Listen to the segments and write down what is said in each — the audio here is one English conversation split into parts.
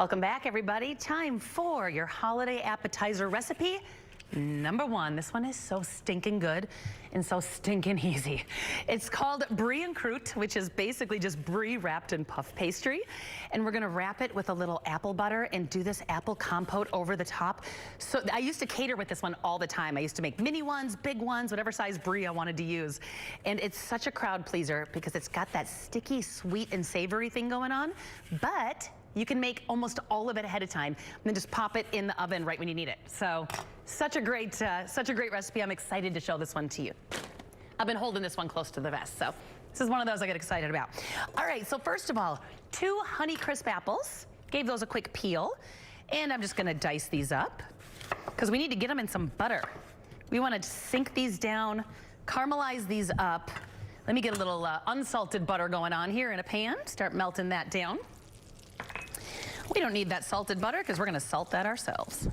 Welcome back, everybody. Time for your holiday appetizer recipe. Number one, this one is so stinking good and so stinking easy. It's called Brie and Croute, which is basically just Brie wrapped in puff pastry. And we're gonna wrap it with a little apple butter and do this apple compote over the top. So I used to cater with this one all the time. I used to make mini ones, big ones, whatever size Brie I wanted to use. And it's such a crowd pleaser because it's got that sticky, sweet, and savory thing going on, but you can make almost all of it ahead of time and then just pop it in the oven right when you need it. So such a great recipe. I'm excited to show this one to you. I've been holding this one close to the vest, so this is one of those I get excited about. All right, so first of all, 2 Honeycrisp apples. Gave those a quick peel, and I'm just gonna dice these up because we need to get them in some butter. We wanna sink these down, caramelize these up. Let me get a little unsalted butter going on here in a pan. Start melting that down. We don't need that salted butter because we're gonna salt that ourselves.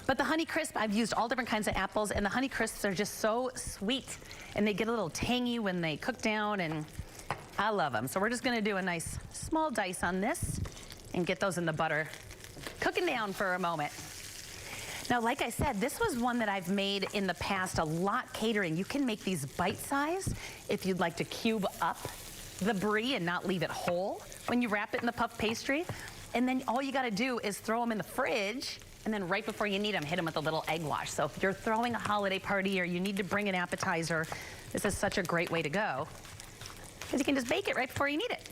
But the Honeycrisp, I've used all different kinds of apples, and the Honeycrisps are just so sweet, and they get a little tangy when they cook down, and I love them. So we're just gonna do a nice small dice on this and get those in the butter cooking down for a moment. Now, like I said, this was one that I've made in the past a lot catering. You can make these bite-sized if you'd like to cube up the Brie and not leave it whole when you wrap it in the puff pastry. And then all you gotta do is throw them in the fridge, and then right before you need them, hit them with a little egg wash. So if you're throwing a holiday party or you need to bring an appetizer, this is such a great way to go, because you can just bake it right before you need it.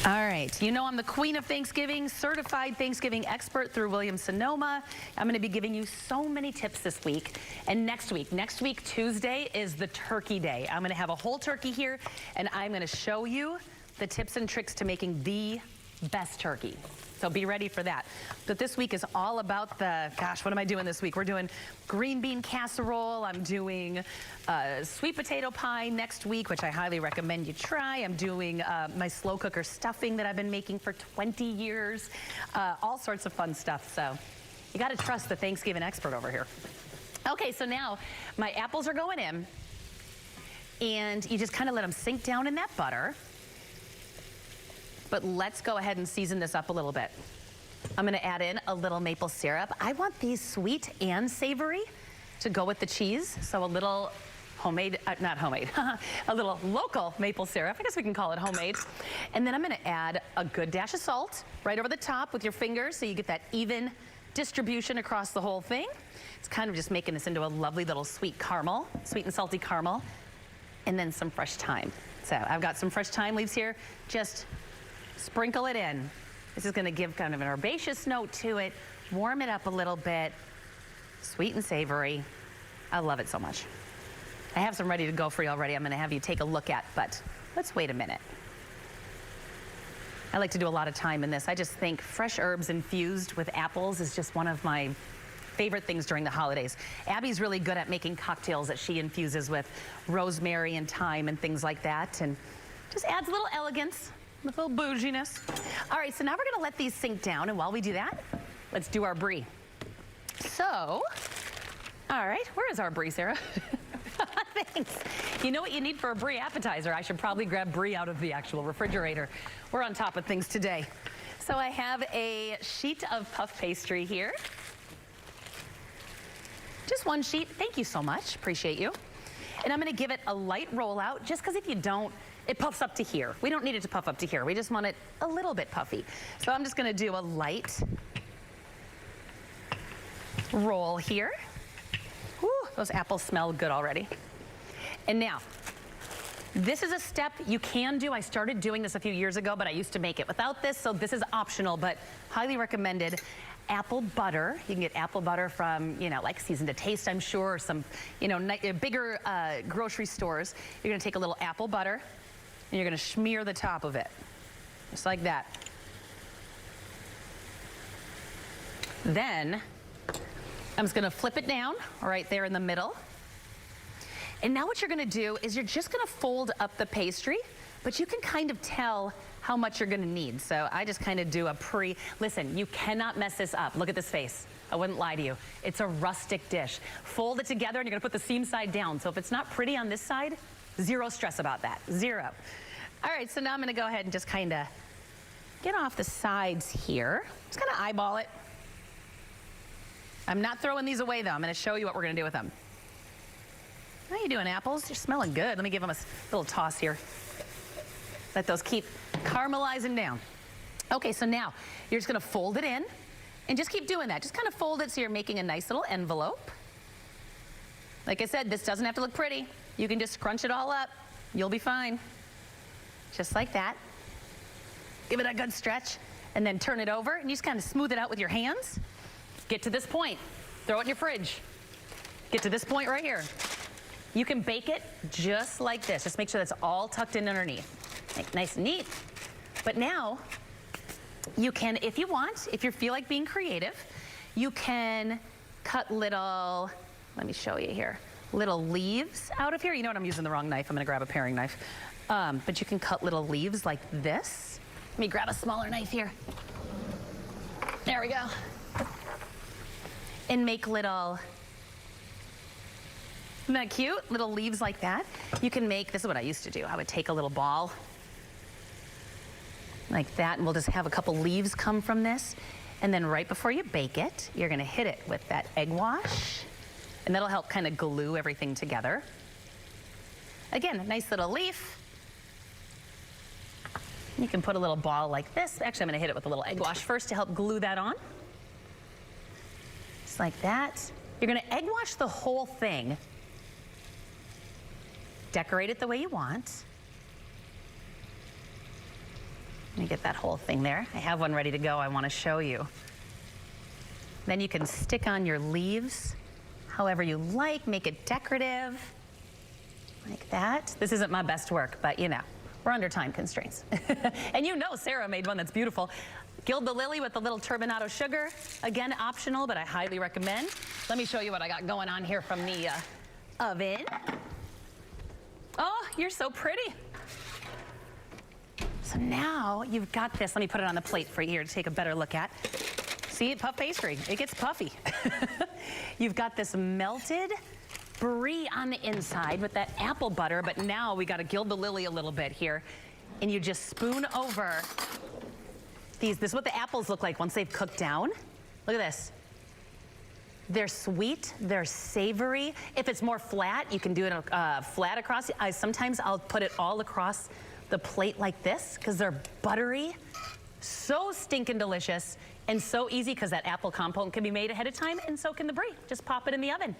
All right, you know I'm the queen of Thanksgiving, certified Thanksgiving expert through Williams-Sonoma. I'm gonna be giving you so many tips this week. And next week, Tuesday, is the turkey day. I'm gonna have a whole turkey here, and I'm gonna show you the tips and tricks to making the best turkey. So be ready for that. But this week is all about the, gosh, what am I doing this week? We're doing green bean casserole. I'm doing sweet potato pie next week, which I highly recommend you try. I'm doing my slow cooker stuffing that I've been making for 20 years. All sorts of fun stuff. So you got to trust the Thanksgiving expert over here. Okay, so now my apples are going in, and you just kind of let them sink down in that butter. But let's go ahead and season this up a little bit. I'm gonna add in a little maple syrup. I want these sweet and savory to go with the cheese. So a little homemade, not homemade, a little local maple syrup. I guess we can call it homemade. And then I'm gonna add a good dash of salt right over the top with your fingers so you get that even distribution across the whole thing. It's kind of just making this into a lovely little sweet caramel, sweet and salty caramel. And then some fresh thyme. So I've got some fresh thyme leaves here. Just sprinkle it in. This is gonna give kind of an herbaceous note to it, warm it up a little bit, sweet and savory. I love it so much. I have some ready to go for you already I'm gonna have you take a look at, but let's wait a minute. I like to do a lot of time in this. I just think fresh herbs infused with apples is just one of my favorite things during the holidays. Abby's really good at making cocktails that she infuses with rosemary and thyme and things like that, and just adds a little elegance, a little bouginess. All right, so now we're gonna let these sink down, and while we do that, let's do our Brie. So, all right, where is our Brie, Sarah? Thanks. You know what you need for a Brie appetizer? I should probably grab Brie out of the actual refrigerator. We're on top of things today. So I have a sheet of puff pastry here. Just one sheet, thank you so much, appreciate you. And I'm gonna give it a light roll out, just because if you don't, it puffs up to here. We don't need it to puff up to here. We just want it a little bit puffy. So I'm just gonna do a light roll here. Woo, those apples smell good already. And now, this is a step you can do. I started doing this a few years ago, but I used to make it without this, so this is optional, but highly recommended. Apple butter. You can get apple butter from, you know, like Season to Taste, I'm sure, or some, you know, bigger grocery stores. You're gonna take a little apple butter, and you're gonna smear the top of it, just like that. Then, I'm just gonna flip it down right there in the middle. And now what you're gonna do is you're just gonna fold up the pastry, but you can kind of tell how much you're gonna need. So I just kind of do a listen, you cannot mess this up. Look at this face. I wouldn't lie to you. It's a rustic dish. Fold it together and you're gonna put the seam side down. So if it's not pretty on this side, zero stress about that, zero. All right, so now I'm gonna go ahead and just kind of get off the sides here. Just kind of eyeball it. I'm not throwing these away though. I'm going to show you what we're going to do with them. How you doing, apples? You're smelling good. Let me give them a little toss here. Let those keep caramelizing down. Okay, so now you're just going to fold it in and just keep doing that. Just kind of fold it so you're making a nice little envelope. Like I said, this doesn't have to look pretty. You can just scrunch it all up. You'll be fine. Just like that. Give it a good stretch and then turn it over and you just kind of smooth it out with your hands. Get to this point. Throw it in your fridge. Get to this point right here. You can bake it just like this. Just make sure that's all tucked in underneath. Like nice and neat. But now, you can, if you want, if you feel like being creative, you can cut little, let me show you here, little leaves out of here. You know what, I'm using the wrong knife. I'm gonna grab a paring knife. But you can cut little leaves like this. Let me grab a smaller knife here. There we go. And make little, isn't that cute? Little leaves like that. You can make, this is what I used to do. I would take a little ball like that, and we'll just have a couple leaves come from this. And then right before you bake it, you're gonna hit it with that egg wash, and that'll help kind of glue everything together. Again, a nice little leaf. You can put a little ball like this. Actually, I'm gonna hit it with a little egg wash first to help glue that on. Just like that. You're gonna egg wash the whole thing. Decorate it the way you want. Let me get that whole thing there. I have one ready to go I want to show you. Then you can stick on your leaves however you like, make it decorative, like that. This isn't my best work, but you know, we're under time constraints. And you know Sarah made one that's beautiful. Gild the lily with the little turbinado sugar. Again, optional, but I highly recommend. Let me show you what I got going on here from the oven. Oh, you're so pretty. So now you've got this. Let me put it on the plate for you here to take a better look at. See, puff pastry, it gets puffy. You've got this melted brie on the inside with that apple butter, but now we got to gild the lily a little bit here. And you just spoon over these. This is what the apples look like once they've cooked down. Look at this. They're sweet, they're savory. If it's more flat, you can do it flat across. Sometimes I'll put it all across the plate like this because they're buttery, so stinking delicious, and so easy because that apple compote can be made ahead of time, and so can the brie. Just pop it in the oven.